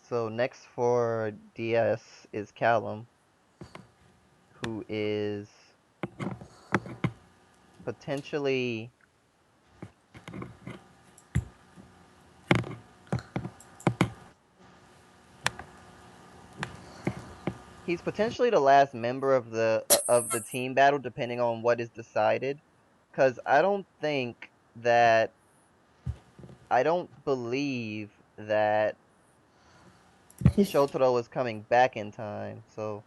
So next for DS is Callum, who is potentially he's potentially the last member of the team battle, depending on what is decided. Because I don't believe that He's, Shotaro is coming back in time. So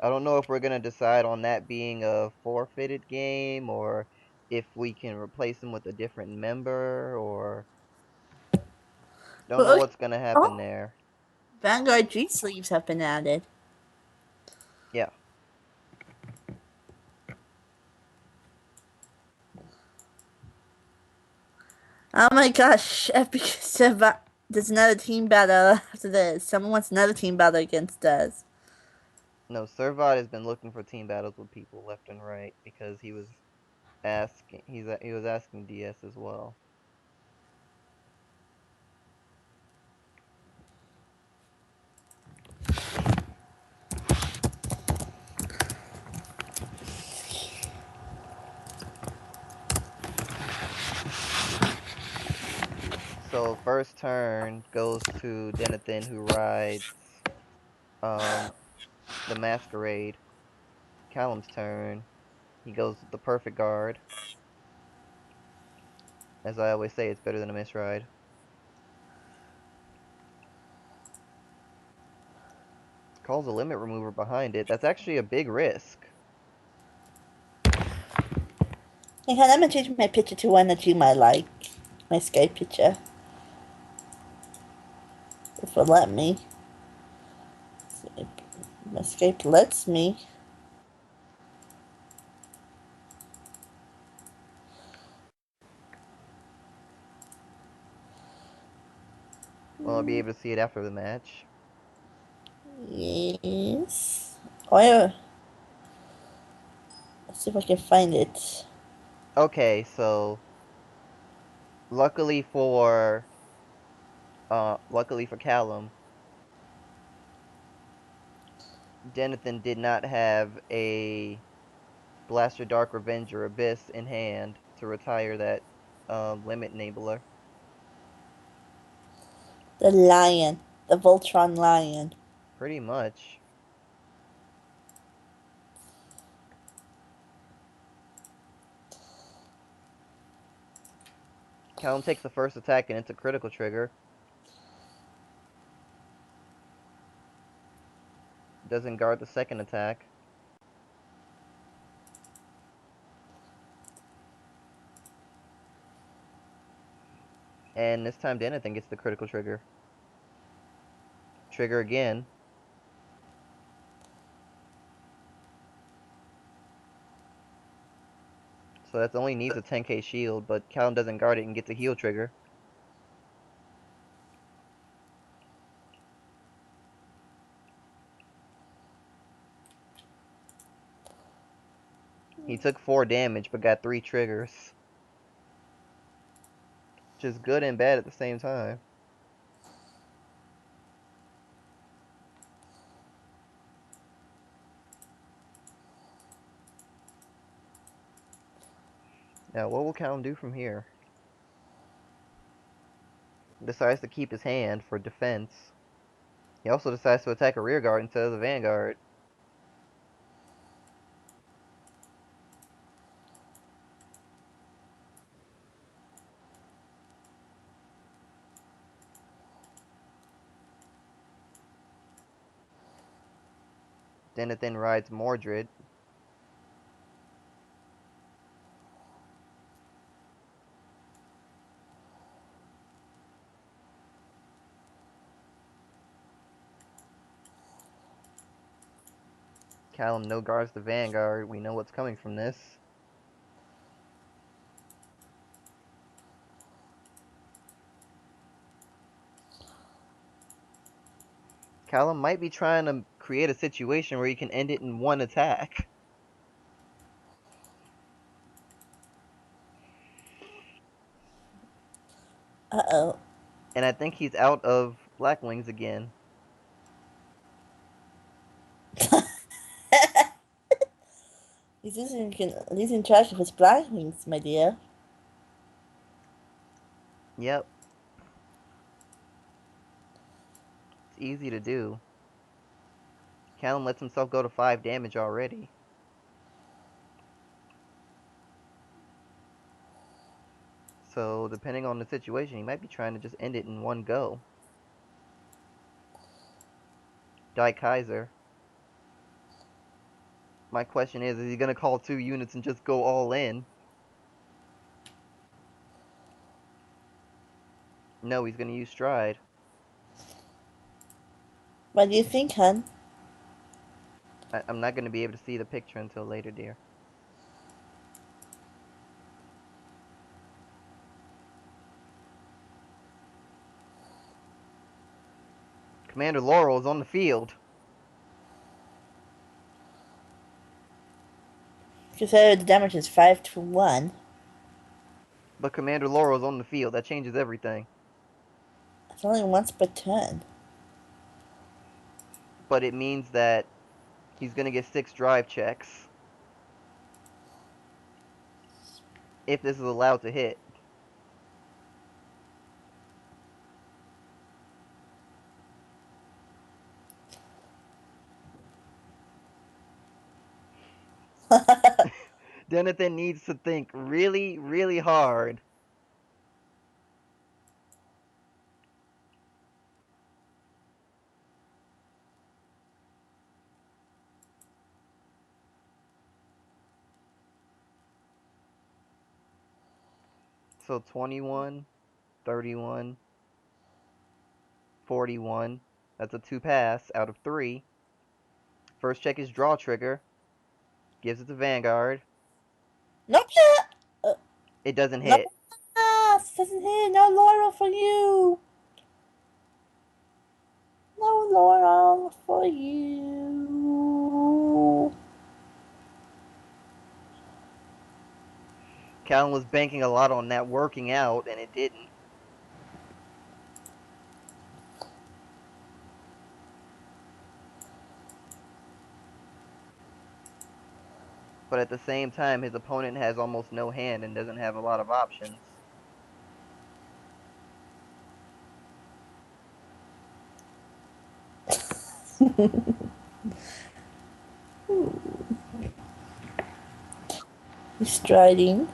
I don't know if we're gonna decide on that being a forfeited game or if we can replace him with a different member or don't know oh, what's gonna happen oh, there. Vanguard G sleeves have been added. Yeah. Oh my gosh, FbK there's another team battle after this. Someone wants another team battle against us. No, Servod has been looking for team battles with people left and right because he was asking DS as well. So first turn goes to Denithan who rides um the Masquerade. Callum's turn. He goes with the perfect guard. As I always say, it's better than a misride. Calls a limit remover behind it. That's actually a big risk. Hey, hon, I'm gonna change my picture to one that you might like. My Skype picture. If it'll let me. My Skype lets me. Well, I'll be able to see it after the match. Yes. Oh, yeah. Let's see if I can find it. Okay, so luckily for luckily for Callum, Denithan did not have a Blaster Dark Revenge or Abyss in hand to retire that limit enabler. The lion. The Voltron lion. Pretty much. Callum takes the first attack and it's a critical trigger. Doesn't guard the second attack. And this time Denithan gets the critical trigger. Trigger again. So that only needs a 10k shield, but Callum doesn't guard it and gets a heal trigger. He took 4 damage but got 3 triggers. Which is good and bad at the same time. Now what will Callum do from here? Decides to keep his hand for defense. He also decides to attack a rear guard instead of the vanguard. Denithan rides Mordred. Callum no guards the vanguard. We know what's coming from this. Callum might be trying to create a situation where he can end it in one attack. Uh-oh. And I think he's out of Blackwings again. He's in charge of his belongings, my dear. Yep, it's easy to do. Callum lets himself go to 5 damage already. So, depending on the situation, he might be trying to just end it in one go. Die Kaiser. My question is he going to call 2 units and just go all in? No, he's going to use Stride. What do you think, hun? I'm not going to be able to see the picture until later, dear. Commander Laurel is on the field. Consider the damage is 5 to 1. But Commander Laurel is on the field. That changes everything. It's only once per turn. But it means that he's going to get 6 drive checks if this is allowed to hit. Denithan needs to think really, really hard. So 21, 31, 41. That's a 2 pass out of 3. First check is draw trigger. Gives it to Vanguard. Nope. Uh, It doesn't no hit. pass. Doesn't hit. No Laurel for you. No Laurel for you. Callum was banking a lot on that working out, and it didn't. But at the same time, his opponent has almost no hand and doesn't have a lot of options. He's striding.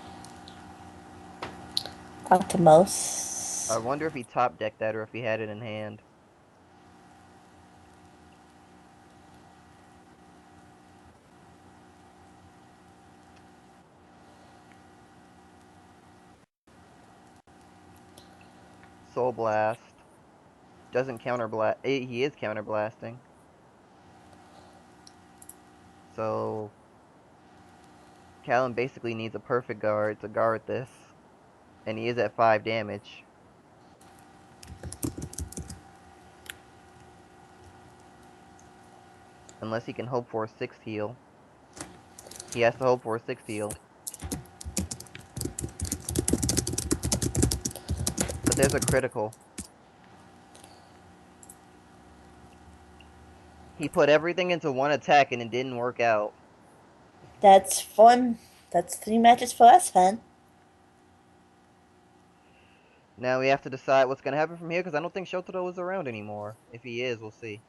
I Optimus. wonder if he top decked that or if he had it in hand. Soul Blast. Doesn't counterblast. He is counterblasting. So Callum basically needs a perfect guard to guard this. And he is at 5 damage. Unless he can hope for a 6th heal. He has to hope for a 6th heal. But there's a critical. He put everything into one attack and it didn't work out. That's fun. That's 3 matches for us, hun. Now we have to decide what's going to happen from here because I don't think Shotaro is around anymore. If he is, we'll see.